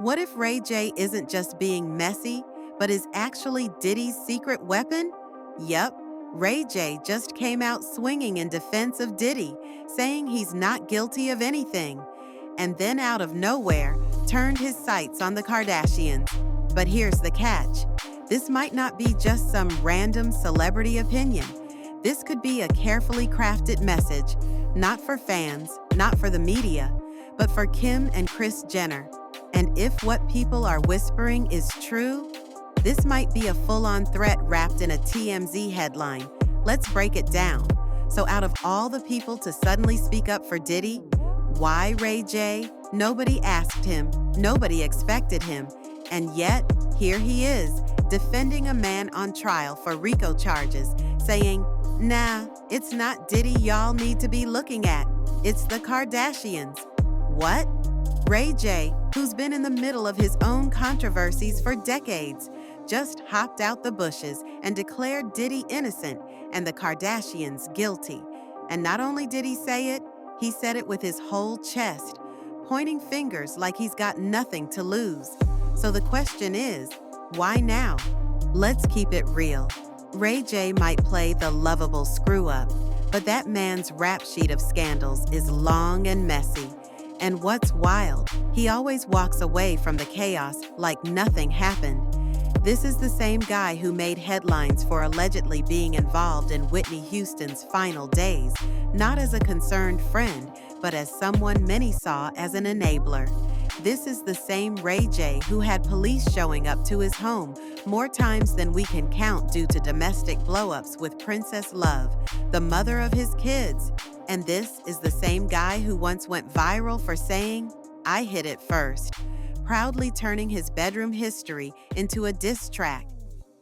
What if Ray J isn't just being messy, but is actually Diddy's secret weapon? Yup, Ray J just came out swinging in defense of Diddy, saying he's not guilty of anything. And then out of nowhere, turned his sights on the Kardashians. But here's the catch. This might not be just some random celebrity opinion. This could be a carefully crafted message, not for fans, not for the media, but for Kim and Kris Jenner. And if what people are whispering is true, this might be a full-on threat wrapped in a TMZ headline. Let's break it down. So out of all the people to suddenly speak up for Diddy, why Ray J? Nobody asked him, nobody expected him, and yet here he is, defending a man on trial for RICO charges, saying, "Nah, it's not Diddy y'all need to be looking at, it's the Kardashians." What? Ray J, who's been in the middle of his own controversies for decades, just hopped out the bushes and declared Diddy innocent and the Kardashians guilty. And not only did he say it, he said it with his whole chest, pointing fingers like he's got nothing to lose. So the question is, why now? Let's keep it real. Ray J might play the lovable screw-up, but that man's rap sheet of scandals is long and messy. And what's wild, he always walks away from the chaos like nothing happened. This is the same guy who made headlines for allegedly being involved in Whitney Houston's final days, not as a concerned friend, but as someone many saw as an enabler. This is the same Ray J who had police showing up to his home more times than we can count due to domestic blow-ups with Princess Love, the mother of his kids. And this is the same guy who once went viral for saying, "I hit it first," proudly turning his bedroom history into a diss track.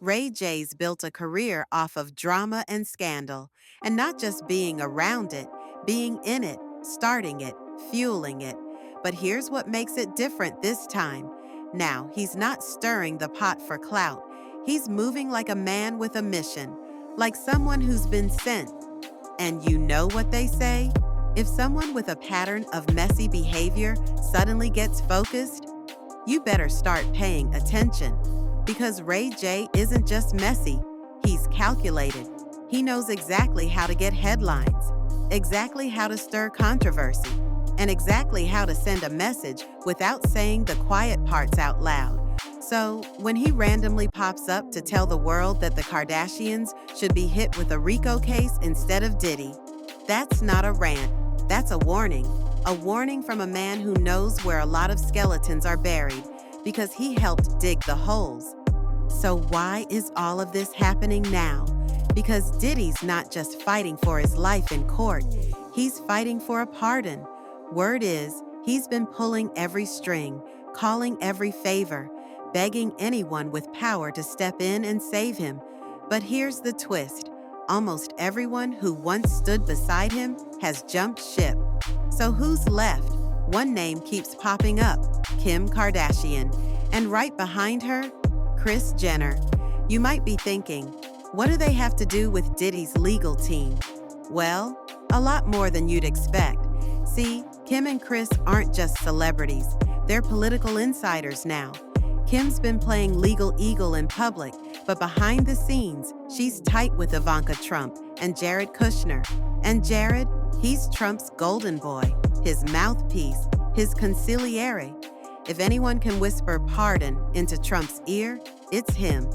Ray J's built a career off of drama and scandal, and not just being around it, being in it, starting it, fueling it. But here's what makes it different this time. Now, he's not stirring the pot for clout. He's moving like a man with a mission, like someone who's been sent. And you know what they say? If someone with a pattern of messy behavior suddenly gets focused, you better start paying attention. Because Ray J isn't just messy, he's calculated. He knows exactly how to get headlines, exactly how to stir controversy, and exactly how to send a message without saying the quiet parts out loud. So, when he randomly pops up to tell the world that the Kardashians should be hit with a RICO case instead of Diddy, that's not a rant, that's a warning. A warning from a man who knows where a lot of skeletons are buried because he helped dig the holes. So why is all of this happening now? Because Diddy's not just fighting for his life in court, he's fighting for a pardon. Word is, he's been pulling every string, calling every favor, begging anyone with power to step in and save him. But here's the twist. Almost everyone who once stood beside him has jumped ship. So who's left? One name keeps popping up, Kim Kardashian. And right behind her, Kris Jenner. You might be thinking, what do they have to do with Diddy's legal team? Well, a lot more than you'd expect. See, Kim and Kris aren't just celebrities, they're political insiders now. Kim's been playing legal eagle in public, but behind the scenes, she's tight with Ivanka Trump and Jared Kushner. And Jared, he's Trump's golden boy, his mouthpiece, his consigliere. If anyone can whisper pardon into Trump's ear, it's him.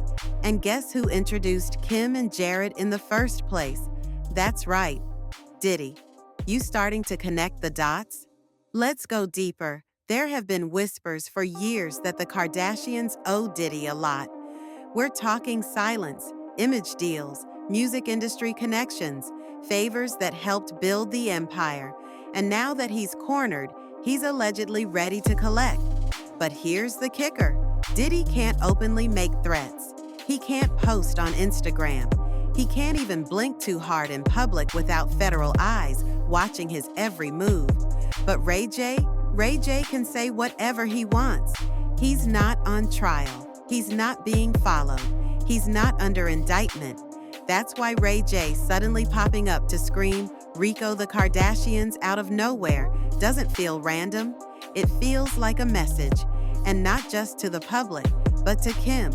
And guess who introduced Kim and Jared in the first place? That's right, Diddy. You starting to connect the dots? Let's go deeper. There have been whispers for years that the Kardashians owe Diddy a lot. We're talking silence, image deals, music industry connections, favors that helped build the empire. And now that he's cornered, he's allegedly ready to collect. But here's the kicker. Diddy can't openly make threats. He can't post on Instagram. He can't even blink too hard in public without federal eyes watching his every move. But Ray J can say whatever he wants. He's not on trial. He's not being followed. He's not under indictment. That's why Ray J suddenly popping up to scream "RICO the Kardashians" out of nowhere doesn't feel random. It feels like a message. And not just to the public, but to Kim.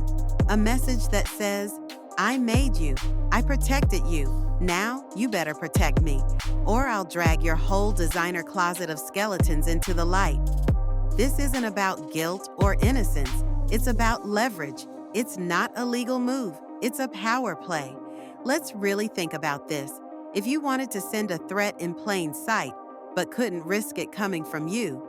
A message that says, I made you, I protected you, now you better protect me, or I'll drag your whole designer closet of skeletons into the light. This isn't about guilt or innocence, it's about leverage. It's not a legal move, it's a power play. Let's really think about this. If you wanted to send a threat in plain sight, but couldn't risk it coming from you,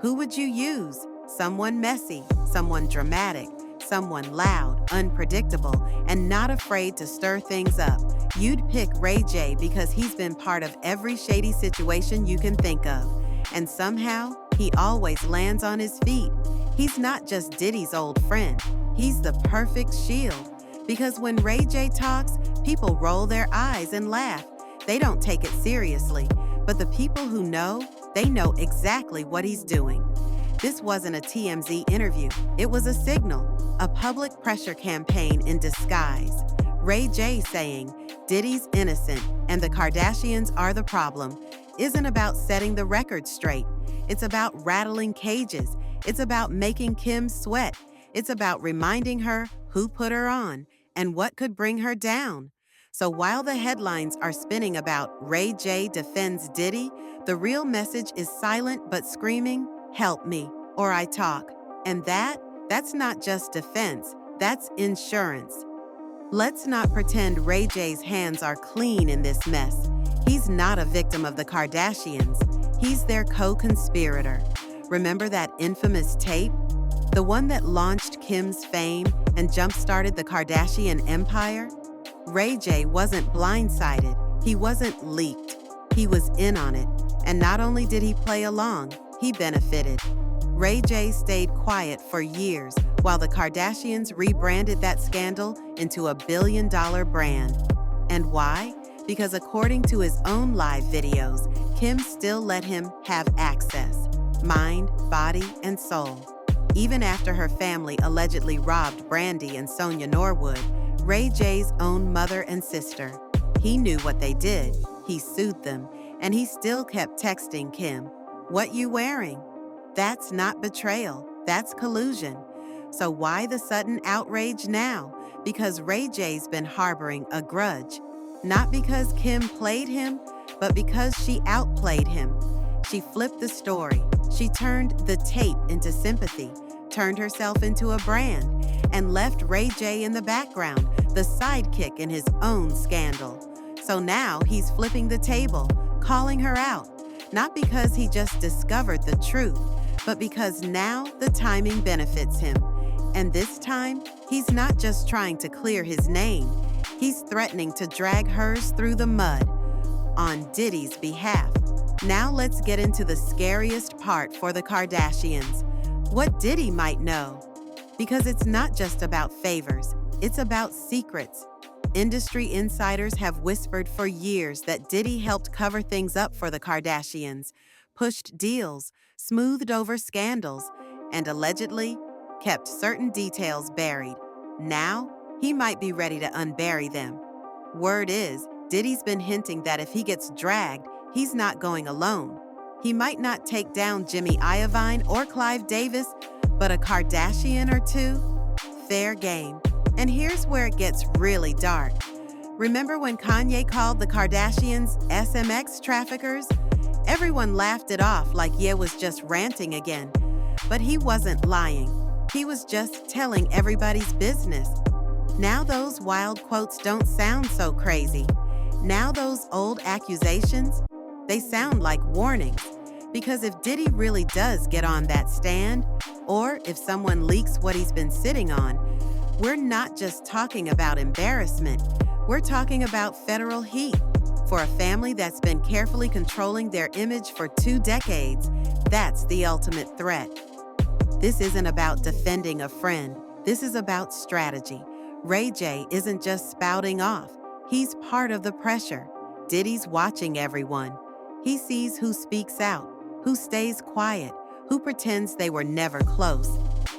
who would you use? Someone messy, someone dramatic, someone loud, unpredictable, and not afraid to stir things up. You'd pick Ray J because he's been part of every shady situation you can think of. And somehow, he always lands on his feet. He's not just Diddy's old friend, he's the perfect shield. Because when Ray J talks, people roll their eyes and laugh. They don't take it seriously. But the people who know, they know exactly what he's doing. This wasn't a TMZ interview. It was a signal, a public pressure campaign in disguise. Ray J saying, Diddy's innocent and the Kardashians are the problem, isn't about setting the record straight. It's about rattling cages. It's about making Kim sweat. It's about reminding her who put her on and what could bring her down. So while the headlines are spinning about Ray J defends Diddy, the real message is silent but screaming, help me, or I talk. And that's not just defense, that's insurance. Let's not pretend Ray J's hands are clean in this mess. He's not a victim of the Kardashians. He's their co-conspirator. Remember that infamous tape? The one that launched Kim's fame and jump-started the Kardashian empire? Ray J wasn't blindsided. He wasn't leaked. He was in on it. And not only did he play along, he benefited. Ray J stayed quiet for years while the Kardashians rebranded that scandal into a billion-dollar brand. And why? Because according to his own live videos, Kim still let him have access, mind, body, and soul. Even after her family allegedly robbed Brandy and Sonia Norwood, Ray J's own mother and sister. He knew what they did, he sued them, and he still kept texting Kim, "What you wearing?" That's not betrayal, that's collusion. So why the sudden outrage now? Because Ray J's been harboring a grudge. Not because Kim played him, but because she outplayed him. She flipped the story. She turned the tape into sympathy, turned herself into a brand, and left Ray J in the background, the sidekick in his own scandal. So now he's flipping the table, calling her out, not because he just discovered the truth, but because now the timing benefits him. And this time, he's not just trying to clear his name, he's threatening to drag hers through the mud on Diddy's behalf. Now let's get into the scariest part for the Kardashians, what Diddy might know. Because it's not just about favors, it's about secrets. Industry insiders have whispered for years that Diddy helped cover things up for the Kardashians, pushed deals, smoothed over scandals, and allegedly kept certain details buried. Now, he might be ready to unbury them. Word is, Diddy's been hinting that if he gets dragged, he's not going alone. He might not take down Jimmy Iovine or Clive Davis, but a Kardashian or two? Fair game. And here's where it gets really dark. Remember when Kanye called the Kardashians SMX traffickers? Everyone laughed it off like Ye was just ranting again. But he wasn't lying. He was just telling everybody's business. Now those wild quotes don't sound so crazy. Now those old accusations, they sound like warnings. Because if Diddy really does get on that stand, or if someone leaks what he's been sitting on, we're not just talking about embarrassment. We're talking about federal heat. For a family that's been carefully controlling their image for 2 decades, that's the ultimate threat. This isn't about defending a friend. This is about strategy. Ray J isn't just spouting off. He's part of the pressure. Diddy's watching everyone. He sees who speaks out, who stays quiet, who pretends they were never close.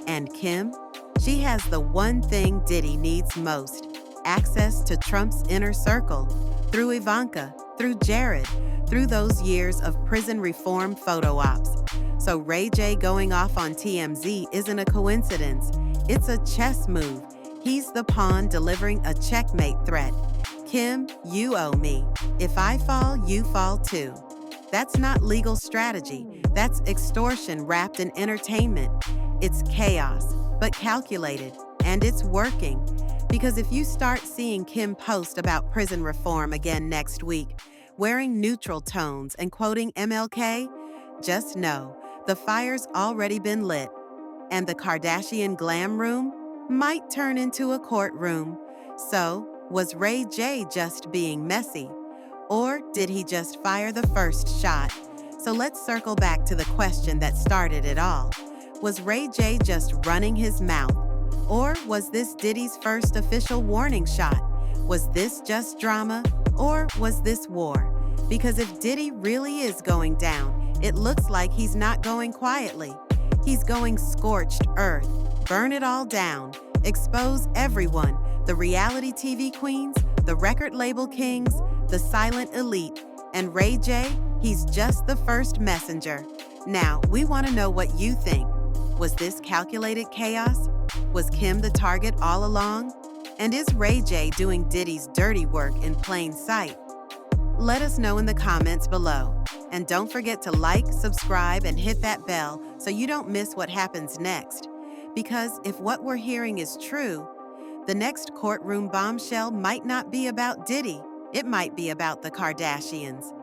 And Kim? She has the one thing Diddy needs most, access to Trump's inner circle, through Ivanka, through Jared, through those years of prison reform photo ops. So So Ray J going off on TMZ isn't a coincidence. It's a chess move. He's the pawn delivering a checkmate threat. Kim, you owe me. If I fall, you fall too. That's not legal strategy. That's extortion wrapped in entertainment. It's chaos, but calculated, and it's working. Because if you start seeing Kim post about prison reform again next week, wearing neutral tones and quoting MLK, just know the fire's already been lit. And the Kardashian glam room might turn into a courtroom. So, was Ray J just being messy? Or did he just fire the first shot? So let's circle back to the question that started it all. Was Ray J just running his mouth? Or was this Diddy's first official warning shot? Was this just drama? Or was this war? Because if Diddy really is going down, it looks like he's not going quietly. He's going scorched earth, burn it all down, expose everyone, the reality TV queens, the record label kings, the silent elite, and Ray J, he's just the first messenger. Now, we want to know what you think. Was this calculated chaos? Was Kim the target all along? And is Ray J doing Diddy's dirty work in plain sight? Let us know in the comments below. And don't forget to like, subscribe, and hit that bell so you don't miss what happens next. Because if what we're hearing is true, the next courtroom bombshell might not be about Diddy. It might be about the Kardashians.